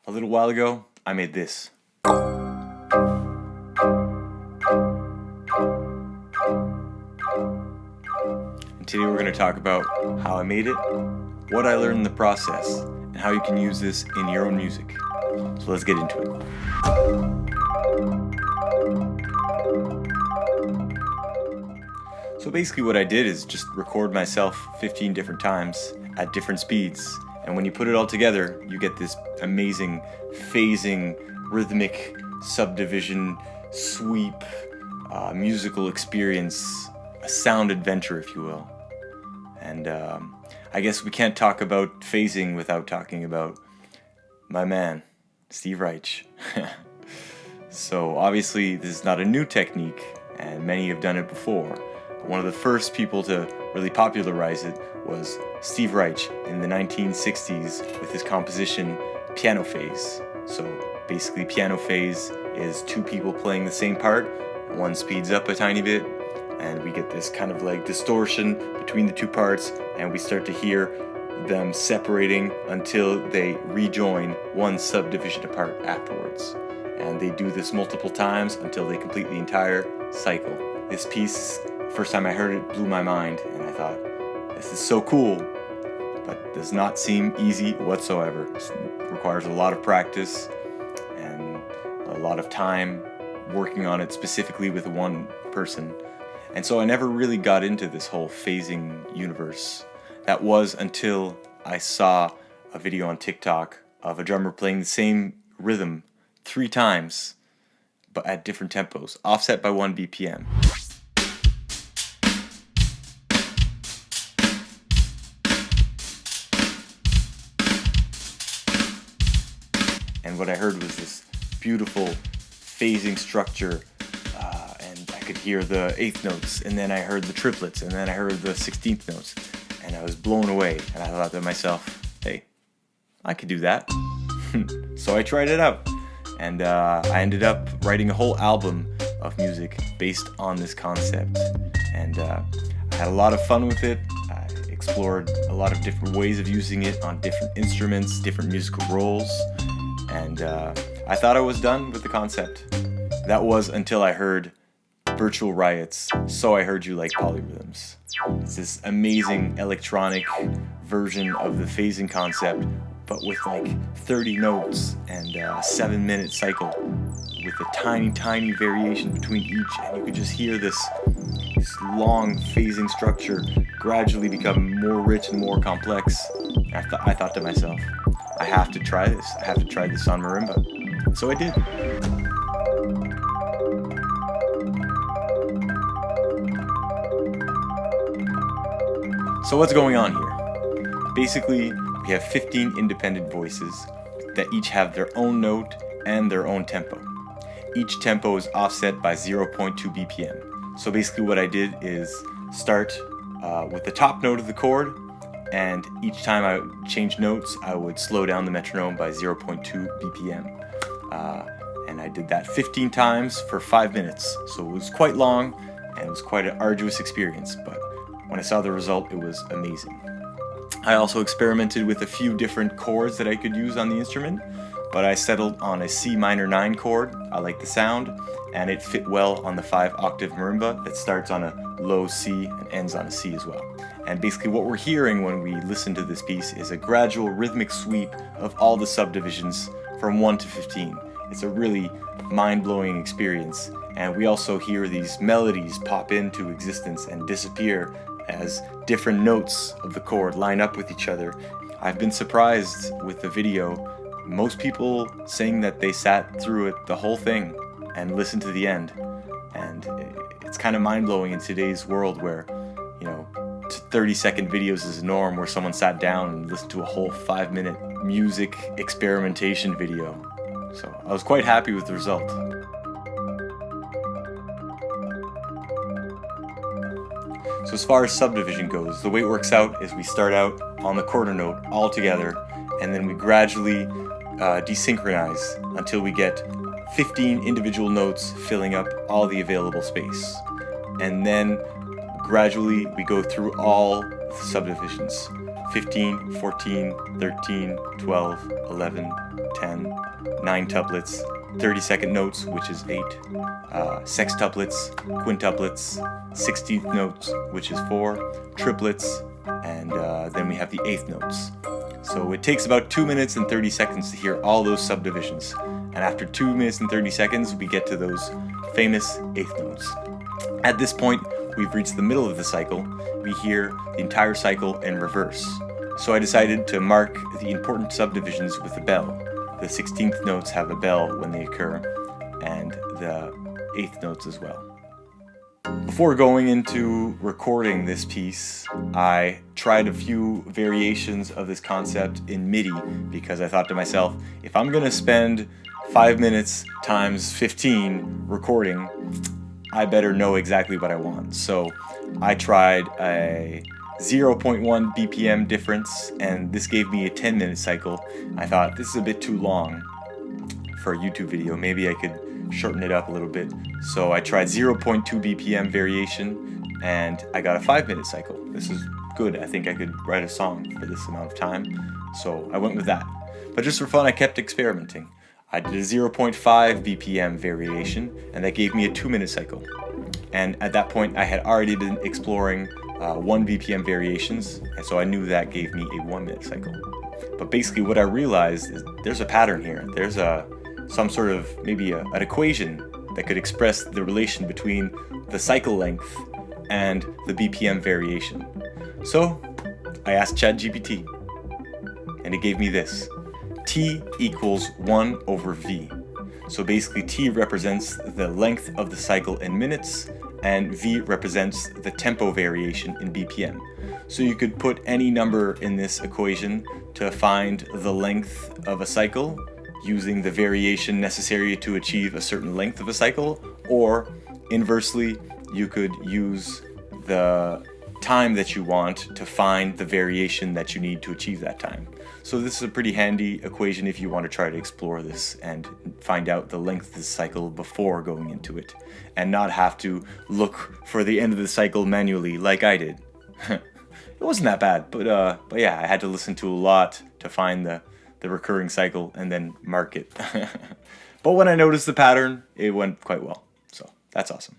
A little while ago, I made this. And today we're going to talk about how I made it, what I learned in the process, and how you can use this in your own music. So let's get into it. So basically what I did is just record myself 15 different times at different speeds. And when you put it all together, you get this amazing phasing, rhythmic subdivision, sweep, musical experience, a sound adventure, if you will. And I guess we can't talk about phasing without talking about my man, Steve Reich. So obviously this is not a new technique, and many have done it before. But one of the first people to really popularize it was Steve Reich in the 1960s with his composition Piano Phase. So basically piano phase is two people playing the same part. One speeds up a tiny bit and we get this kind of like distortion between the two parts, and we start to hear them separating until they rejoin one subdivision apart afterwards. And they do this multiple times until they complete the entire cycle. This piece, first time I heard it, blew my mind, and I thought, this is so cool, but does not seem easy whatsoever. It requires a lot of practice and a lot of time working on it specifically with one person. And so I never really got into this whole phasing universe. That was until I saw a video on TikTok of a drummer playing the same rhythm 3 times, but at different tempos, offset by 1 BPM. And what I heard was this beautiful phasing structure, and I could hear the 8th notes, and then I heard the triplets, and then I heard the 16th notes, and I was blown away, and I thought to myself, hey, I could do that. So I tried it out, and I ended up writing a whole album of music based on this concept, and I had a lot of fun with it. I explored a lot of different ways of using it on different instruments, different musical roles, and I thought I was done with the concept. That was until I heard Virtual Riot's So I Heard You Like Polyrhythms. It's this amazing electronic version of the phasing concept, but with like 30 notes and a 7-minute cycle with a tiny variation between each, and you could just hear this long phasing structure gradually become more rich and more complex. I thought to myself, I have to try this. I have to try this on marimba. So I did. So what's going on here? Basically, we have 15 independent voices that each have their own note and their own tempo. Each tempo is offset by 0.2 BPM. So basically what I did is start with the top note of the chord, and each time I changed notes, I would slow down the metronome by 0.2 BPM. And I did that 15 times for 5 minutes. So it was quite long, and it was quite an arduous experience, but when I saw the result, it was amazing. I also experimented with a few different chords that I could use on the instrument, but I settled on a C minor 9 chord. I like the sound, and it fit well on the 5-octave marimba that starts on a low C and ends on a C as well. And basically what we're hearing when we listen to this piece is a gradual rhythmic sweep of all the subdivisions from 1 to 15. It's a really mind-blowing experience, and we also hear these melodies pop into existence and disappear as different notes of the chord line up with each other. I've been surprised with the video. Most people saying that they sat through it, the whole thing, and listened to the end. And it's kind of mind-blowing in today's world where, 30-second videos is a norm, where someone sat down and listened to a whole 5-minute music experimentation video. So I was quite happy with the result. So as far as subdivision goes, the way it works out is we start out on the quarter note all together, and then we gradually desynchronize until we get 15 individual notes filling up all the available space. And then gradually we go through all the subdivisions 15, 14, 13, 12, 11, 10, 9 tuplets, 30-second notes, which is 8, sextuplets, quintuplets, 16th notes, which is 4, triplets, and then we have the 8th notes. So it takes about 2 minutes and 30 seconds to hear all those subdivisions. And after 2 minutes and 30 seconds, we get to those famous 8th notes. At this point, we've reached the middle of the cycle. We hear the entire cycle in reverse. So I decided to mark the important subdivisions with a bell. The 16th notes have a bell when they occur, and the 8th notes as well. Before going into recording this piece, I tried a few variations of this concept in MIDI because I thought to myself, if I'm going to spend 5 minutes times 15 recording, I better know exactly what I want. So I tried a 0.1 BPM difference, and this gave me a 10-minute cycle. I thought, this is a bit too long for a YouTube video. Maybe I could shorten it up a little bit. So I tried 0.2 BPM variation, and I got a 5-minute cycle. This is good. I think I could write a song for this amount of time. So I went with that. But just for fun, I kept experimenting. I did a 0.5 BPM variation, and that gave me a 2-minute cycle. And at that point, I had already been exploring 1 BPM variations, and so I knew that gave me a 1-minute cycle. But basically what I realized is there's a pattern here. There's some sort of, maybe an equation that could express the relation between the cycle length and the BPM variation. So I asked ChatGPT, and it gave me this. T equals 1 over V. So basically T represents the length of the cycle in minutes, and V represents the tempo variation in BPM. So you could put any number in this equation to find the length of a cycle using the variation necessary to achieve a certain length of a cycle, or inversely, you could use the time that you want to find the variation that you need to achieve that time. So this is a pretty handy equation if you want to try to explore this and find out the length of the cycle before going into it, and not have to look for the end of the cycle manually like I did. It wasn't that bad, but yeah, I had to listen to a lot to find the recurring cycle and then mark it. But when I noticed the pattern, it went quite well. So that's awesome.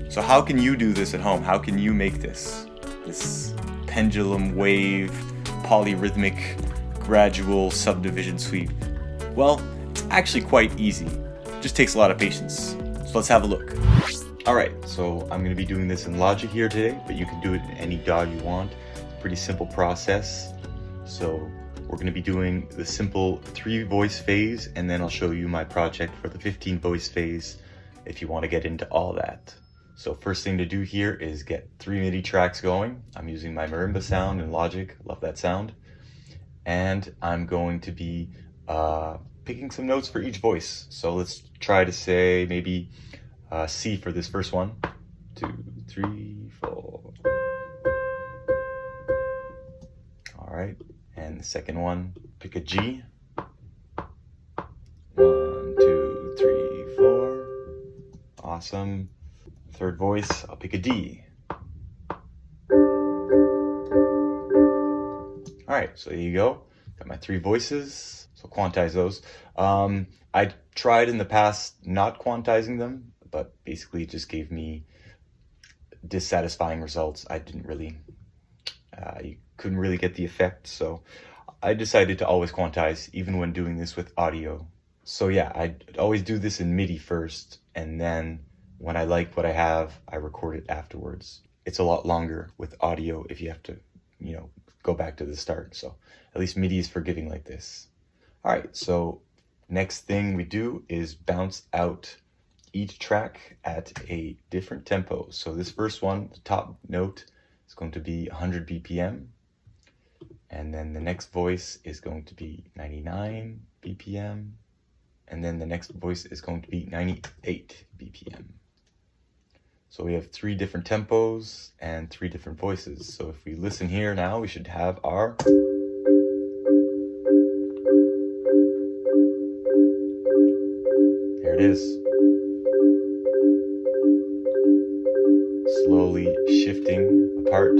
So how can you do this at home? How can you make this pendulum wave, polyrhythmic, gradual subdivision sweep? Well, it's actually quite easy. It just takes a lot of patience. So let's have a look. Alright, so I'm going to be doing this in Logic here today, but you can do it in any DAW you want. It's a pretty simple process. So we're going to be doing the simple 3-voice phase, and then I'll show you my project for the 15-voice phase if you want to get into all that. So first thing to do here is get 3 MIDI tracks going. I'm using my marimba sound in Logic, love that sound. And I'm going to be picking some notes for each voice. So let's try to say maybe C for this first one. 2, 3, 4. All right, and the second one, pick a G. 1, 2, 3, 4. Awesome. Third voice, I'll pick a D. All right, so there you go. Got my 3 voices, so quantize those. I tried in the past not quantizing them, but basically it just gave me dissatisfying results. I didn't really, you couldn't really get the effect, so I decided to always quantize, even when doing this with audio. So yeah, I always do this in MIDI first, and then when I like what I have, I record it afterwards. It's a lot longer with audio if you have to, go back to the start. So at least MIDI is forgiving like this. All right, so next thing we do is bounce out each track at a different tempo. So this first one, the top note, is going to be 100 BPM. And then the next voice is going to be 99 BPM. And then the next voice is going to be 98 BPM. So we have 3 different tempos and 3 different voices. So if we listen here now, we should have our... There it is. Slowly shifting apart.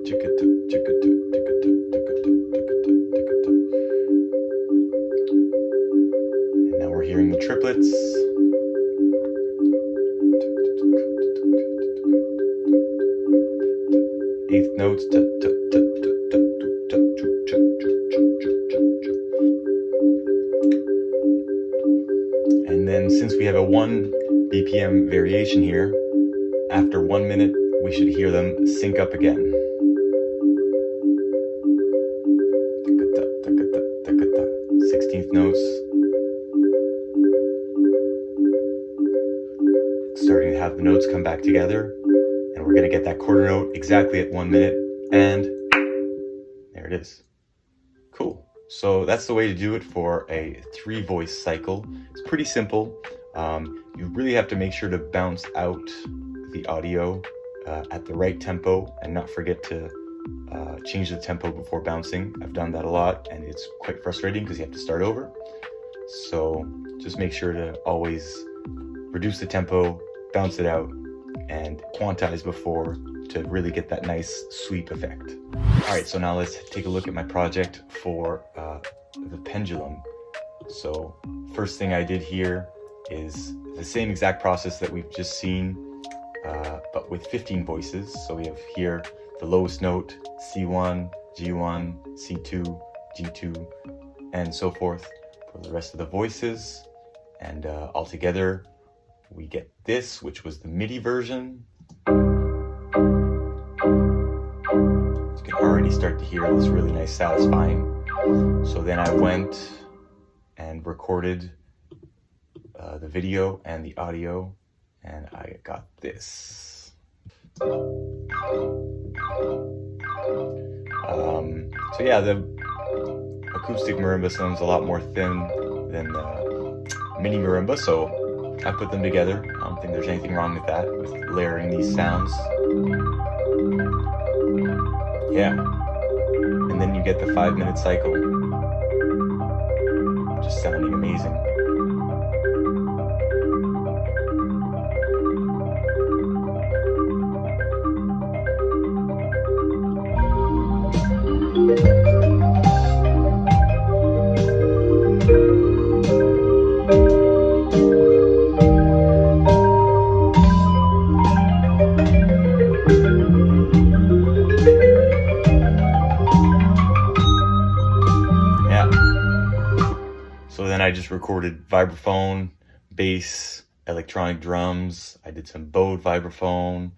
Chicka-tuk, chicka-tuk. hearing the triplets. Eighth notes. And then since we have a 1 BPM variation here, after 1 minute, we should hear them sync up again. 16th notes. Starting to have the notes come back together. And we're going to get that quarter note exactly at 1 minute. And there it is. Cool. So that's the way to do it for a 3-voice cycle. It's pretty simple. You really have to make sure to bounce out the audio at the right tempo and not forget to change the tempo before bouncing. I've done that a lot and it's quite frustrating because you have to start over. So just make sure to always reduce the tempo, bounce it out, and quantize before to really get that nice sweep effect. All right, so now let's take a look at my project for the pendulum. So first thing I did here is the same exact process that we've just seen, but with 15 voices. So we have here the lowest note, C1, G1, C2, G2, and so forth for the rest of the voices. And all together, we get this, which was the MIDI version. You can already start to hear this really nice, satisfying. So then I went and recorded the video and the audio, and I got this. So yeah, the acoustic marimba sounds a lot more thin than the mini marimba, so I put them together. I don't think there's anything wrong with that, with layering these sounds. Yeah. And then you get the 5-minute cycle, just sounding amazing. So then I just recorded vibraphone, bass, electronic drums. I did some bowed vibraphone,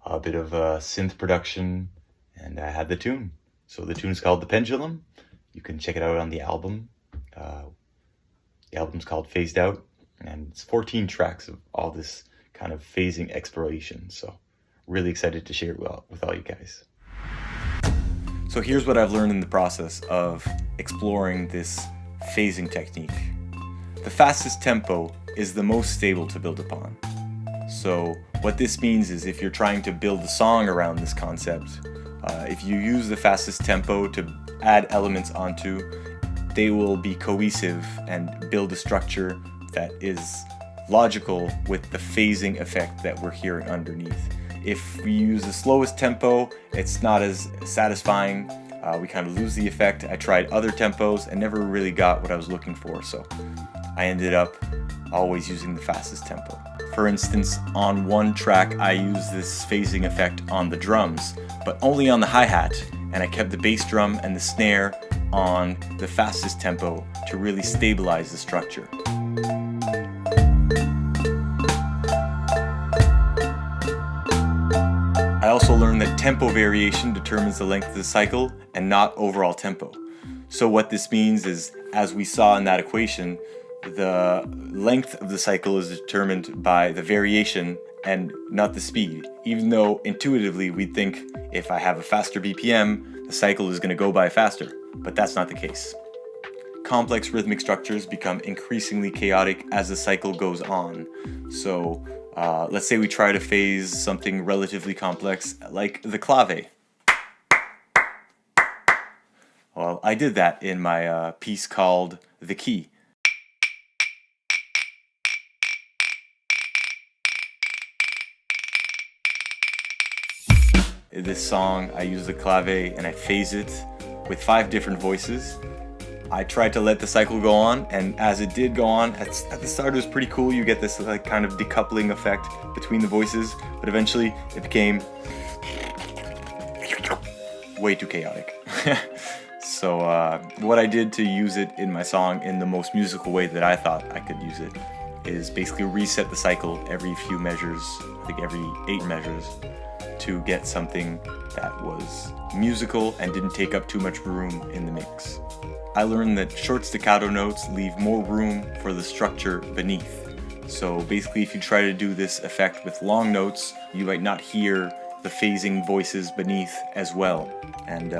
a bit of synth production, and I had the tune. So the tune is called The Pendulum. You can check it out on the album. The album's called Phased Out, and it's 14 tracks of all this kind of phasing exploration. So really excited to share it with all you guys. So here's what I've learned in the process of exploring this phasing technique. The fastest tempo is the most stable to build upon. So what this means is if you're trying to build a song around this concept, if you use the fastest tempo to add elements onto, they will be cohesive and build a structure that is logical with the phasing effect that we're hearing underneath. If we use the slowest tempo, it's not as satisfying. We kind of lose the effect. I tried other tempos and never really got what I was looking for, so I ended up always using the fastest tempo. For instance, on one track I used this phasing effect on the drums, but only on the hi-hat, and I kept the bass drum and the snare on the fastest tempo to really stabilize the structure. I also learned that tempo variation determines the length of the cycle and not overall tempo. So what this means is, as we saw in that equation, the length of the cycle is determined by the variation and not the speed, even though intuitively we'd think if I have a faster BPM, the cycle is going to go by faster, but that's not the case. Complex rhythmic structures become increasingly chaotic as the cycle goes on. So let's say we try to phase something relatively complex like the clave. Well, I did that in my piece called The Key. In this song, I use the clave and I phase it with 5 different voices. I tried to let the cycle go on, and as it did go on, at the start it was pretty cool. You get this like kind of decoupling effect between the voices, but eventually it became way too chaotic. So what I did to use it in my song in the most musical way that I thought I could use it is basically reset the cycle every few measures, I think every 8 measures, to get something that was musical and didn't take up too much room in the mix. I learned that short staccato notes leave more room for the structure beneath. So basically if you try to do this effect with long notes, you might not hear the phasing voices beneath as well. And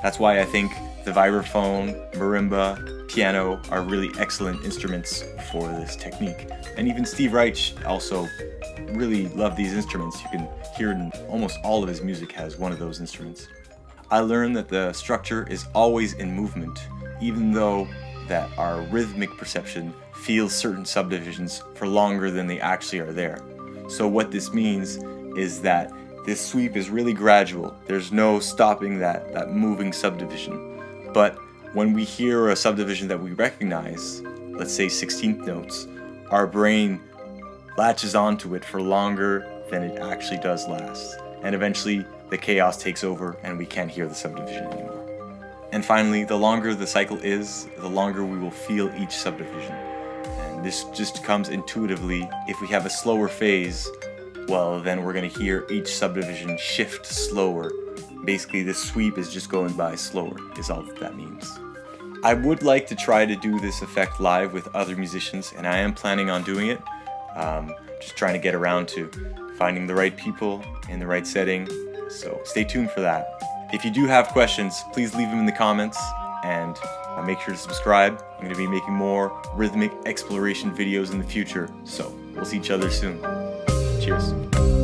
that's why I think the vibraphone, marimba, piano are really excellent instruments for this technique. And even Steve Reich also really loved these instruments. You can hear in almost all of his music has one of those instruments. I learned that the structure is always in movement, even though that our rhythmic perception feels certain subdivisions for longer than they actually are there. So what this means is that this sweep is really gradual. There's no stopping that moving subdivision. But when we hear a subdivision that we recognize, let's say 16th notes, our brain latches onto it for longer than it actually does last. And eventually the chaos takes over and we can't hear the subdivision anymore. And finally, the longer the cycle is, the longer we will feel each subdivision. And this just comes intuitively. If we have a slower phase, well, then we're going to hear each subdivision shift slower. Basically, this sweep is just going by slower, is all that means. I would like to try to do this effect live with other musicians, and I am planning on doing it. Just trying to get around to finding the right people in the right setting. So stay tuned for that. If you do have questions, please leave them in the comments, and make sure to subscribe. I'm going to be making more rhythmic exploration videos in the future, so we'll see each other soon. Cheers.